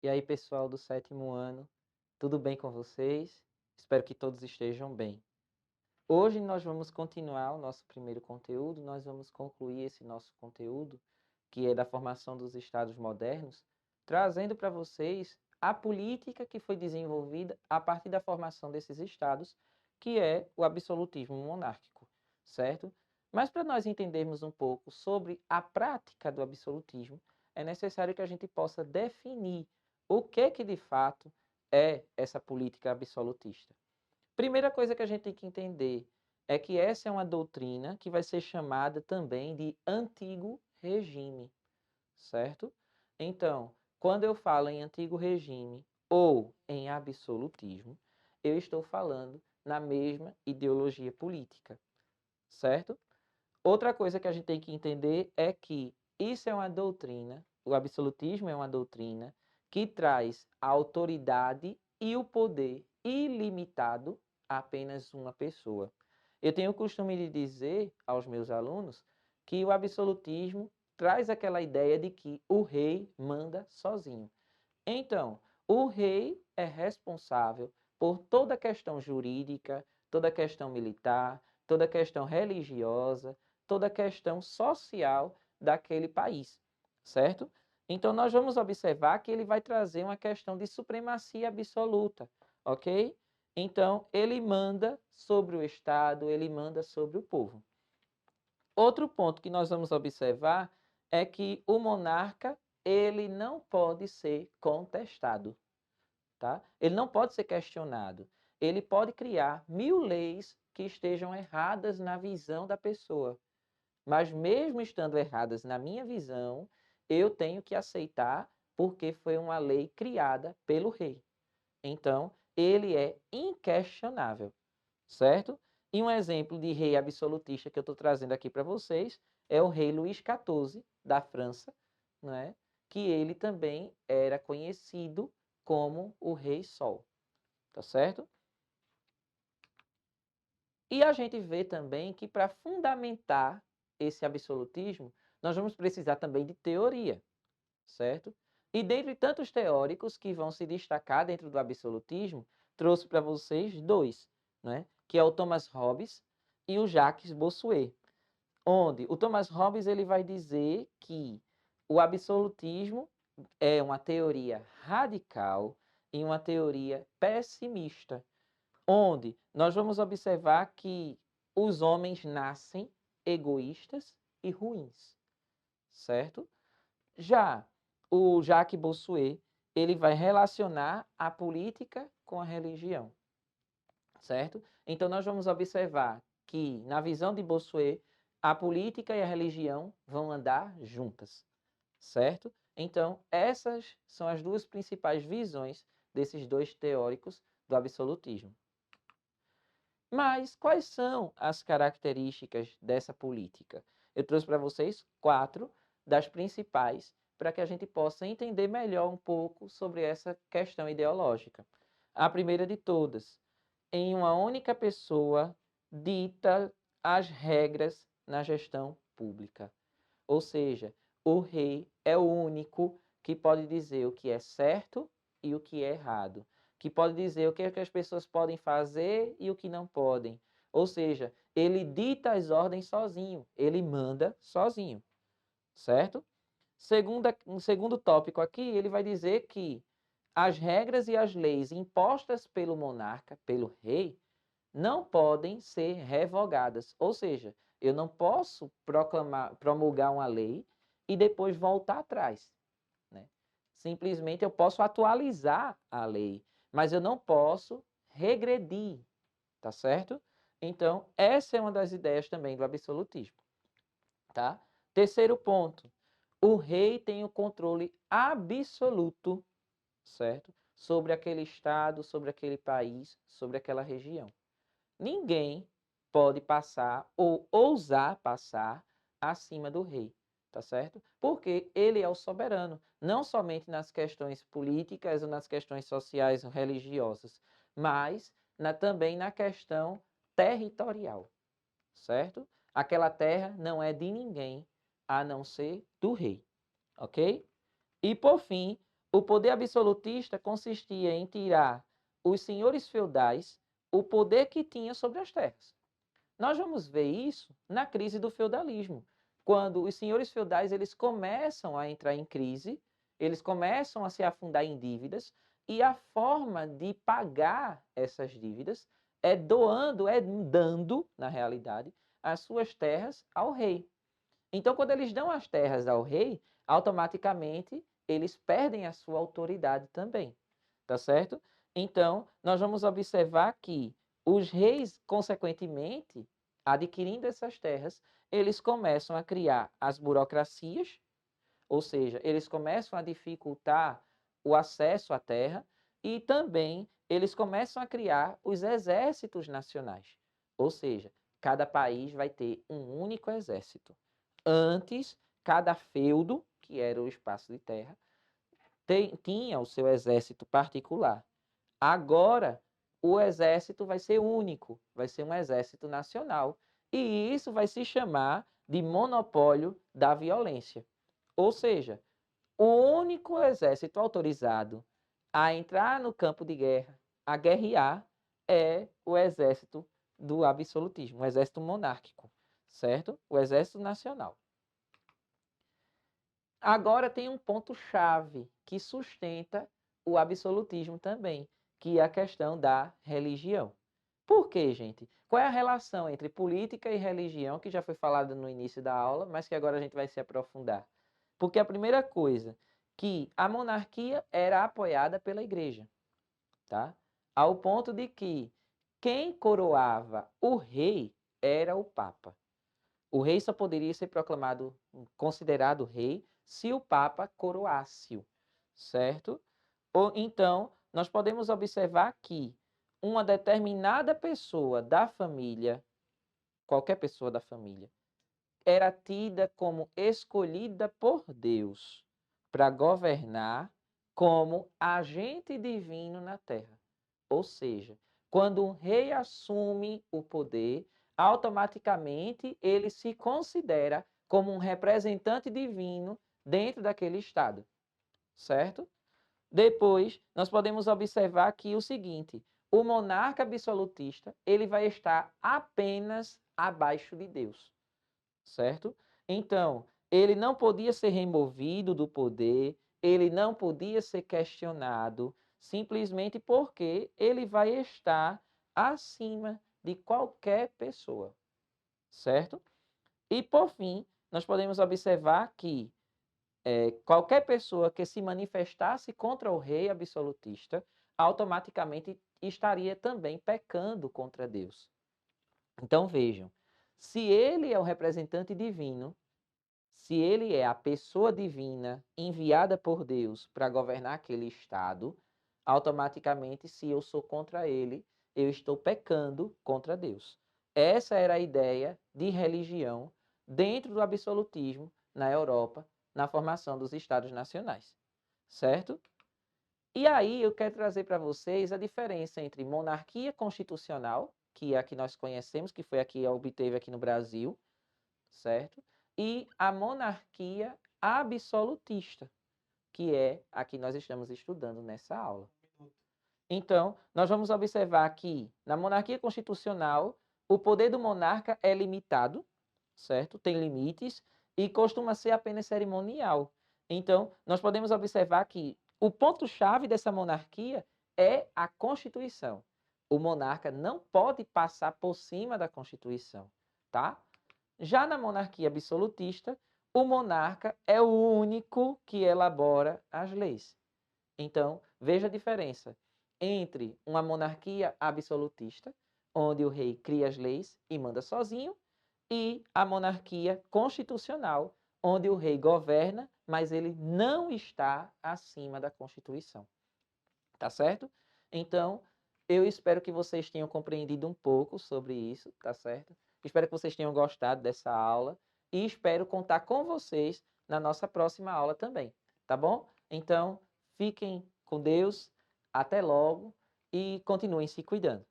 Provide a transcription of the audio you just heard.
E aí, pessoal do sétimo ano, tudo bem com vocês? Espero que todos estejam bem. Hoje nós vamos continuar o nosso primeiro conteúdo, nós vamos concluir esse nosso conteúdo, que é da formação dos estados modernos, trazendo para vocês a política que foi desenvolvida a partir da formação desses estados, que é o absolutismo monárquico, certo? Mas para nós entendermos um pouco sobre a prática do absolutismo, é necessário que a gente possa definir o que de fato é essa política absolutista. Primeira coisa que a gente tem que entender é que essa é uma doutrina que vai ser chamada também de antigo regime, certo? Então, quando eu falo em antigo regime ou em absolutismo, eu estou falando na mesma ideologia política, certo? Outra coisa que a gente tem que entender é que isso é uma doutrina, o absolutismo é uma doutrina que traz a autoridade e o poder ilimitado a apenas uma pessoa. Eu tenho o costume de dizer aos meus alunos que o absolutismo traz aquela ideia de que o rei manda sozinho. Então, o rei é responsável por toda a questão jurídica, toda a questão militar, toda a questão religiosa, toda a questão social daquele país, certo? Então, nós vamos observar que ele vai trazer uma questão de supremacia absoluta, ok? Então, ele manda sobre o Estado, ele manda sobre o povo. Outro ponto que nós vamos observar é que o monarca, ele não pode ser contestado, tá? Ele não pode ser questionado. Ele pode criar 1000 leis que estejam erradas na visão da pessoa, mas mesmo estando erradas na minha visão, eu tenho que aceitar porque foi uma lei criada pelo rei. Então, ele é inquestionável, certo? E um exemplo de rei absolutista que eu estou trazendo aqui para vocês é o rei Luís XIV, da França, né? Que ele também era conhecido como o Rei Sol, tá certo? E a gente vê também que para fundamentar esse absolutismo, nós vamos precisar também de teoria, certo? E dentre tantos teóricos que vão se destacar dentro do absolutismo, trouxe para vocês dois, né? Que é o Thomas Hobbes e o Jacques Bossuet, onde o Thomas Hobbes ele vai dizer que o absolutismo é uma teoria radical e uma teoria pessimista, onde nós vamos observar que os homens nascem egoístas e ruins, certo? Já o Jacques Bossuet, ele vai relacionar a política com a religião, certo? Então nós vamos observar que na visão de Bossuet, a política e a religião vão andar juntas, certo? Então essas são as duas principais visões desses dois teóricos do absolutismo. Mas quais são as características dessa política? Eu trouxe para vocês 4 das principais para que a gente possa entender melhor um pouco sobre essa questão ideológica. A primeira de todas, em uma única pessoa dita as regras na gestão pública. Ou seja, o rei é o único que pode dizer o que é certo e o que é errado, que pode dizer o que, é que as pessoas podem fazer e o que não podem. Ou seja, ele dita as ordens sozinho, ele manda sozinho, certo? Um segundo tópico aqui, ele vai dizer que as regras e as leis impostas pelo monarca, pelo rei, não podem ser revogadas. Ou seja, eu não posso promulgar uma lei e depois voltar atrás, né? Simplesmente eu posso atualizar a lei, mas eu não posso regredir, tá certo? Então, essa é uma das ideias também do absolutismo, tá? Terceiro ponto, o rei tem o controle absoluto, certo? Sobre aquele estado, sobre aquele país, sobre aquela região. Ninguém pode passar ou ousar passar acima do rei, tá certo? Porque ele é o soberano, não somente nas questões políticas ou nas questões sociais ou religiosas, mas também na questão territorial, certo? Aquela terra não é de ninguém a não ser do rei, ok? E por fim, O poder absolutista consistia em tirar os senhores feudais o poder que tinham sobre as terras. Nós vamos ver isso na crise do feudalismo, quando os senhores feudais eles começam a entrar em crise, eles começam a se afundar em dívidas, e a forma de pagar essas dívidas é doando, é dando, na realidade, as suas terras ao rei. Então, quando eles dão as terras ao rei, automaticamente eles perdem a sua autoridade também, tá certo? Então, nós vamos observar que os reis, consequentemente, adquirindo essas terras, eles começam a criar as burocracias, ou seja, eles começam a dificultar o acesso à terra e também eles começam a criar os exércitos nacionais, ou seja, cada país vai ter um único exército. Antes, cada feudo, que era o espaço de terra, tinha o seu exército particular. Agora, o exército vai ser único, vai ser um exército nacional. E isso vai se chamar de monopólio da violência. Ou seja, o único exército autorizado a entrar no campo de guerra, a guerrear, é o exército do absolutismo, o exército monárquico, certo? O exército nacional. Agora tem um ponto-chave que sustenta o absolutismo também, que é a questão da religião. Por quê, gente? Qual é a relação entre política e religião, que já foi falada no início da aula, mas que agora a gente vai se aprofundar? Porque a primeira coisa, que a monarquia era apoiada pela igreja, tá? Ao ponto de que quem coroava o rei era o Papa. O rei só poderia ser proclamado, considerado rei, se o Papa coroasse-o, certo? Ou então, nós podemos observar que uma determinada pessoa da família, qualquer pessoa da família, era tida como escolhida por Deus para governar como agente divino na terra. Ou seja, quando um rei assume o poder, automaticamente ele se considera como um representante divino dentro daquele estado, certo? Depois, nós podemos observar aqui o seguinte: o monarca absolutista, ele vai estar apenas abaixo de Deus, certo? Então, ele não podia ser removido do poder, ele não podia ser questionado, simplesmente porque ele vai estar acima de qualquer pessoa, certo? E, por fim, nós podemos observar que qualquer pessoa que se manifestasse contra o rei absolutista, automaticamente estaria também pecando contra Deus. Então vejam, se ele é o representante divino, se ele é a pessoa divina enviada por Deus para governar aquele estado, automaticamente, se eu sou contra ele, eu estou pecando contra Deus. Essa era a ideia de religião dentro do absolutismo na Europa, na formação dos estados nacionais, certo? E aí eu quero trazer para vocês a diferença entre monarquia constitucional, que é a que nós conhecemos, que foi a que obteve aqui no Brasil, certo? E a monarquia absolutista, que é a que nós estamos estudando nessa aula. Então, nós vamos observar que na monarquia constitucional, o poder do monarca é limitado, certo? Tem limites e costuma ser apenas cerimonial. Então, nós podemos observar que o ponto-chave dessa monarquia é a Constituição. O monarca não pode passar por cima da Constituição, tá? Já na monarquia absolutista, o monarca é o único que elabora as leis. Então, veja a diferença entre uma monarquia absolutista, onde o rei cria as leis e manda sozinho, e a monarquia constitucional, onde o rei governa, mas ele não está acima da Constituição. Tá certo? Então, eu espero que vocês tenham compreendido um pouco sobre isso, tá certo? Espero que vocês tenham gostado dessa aula e espero contar com vocês na nossa próxima aula também, tá bom? Então, fiquem com Deus, até logo e continuem se cuidando.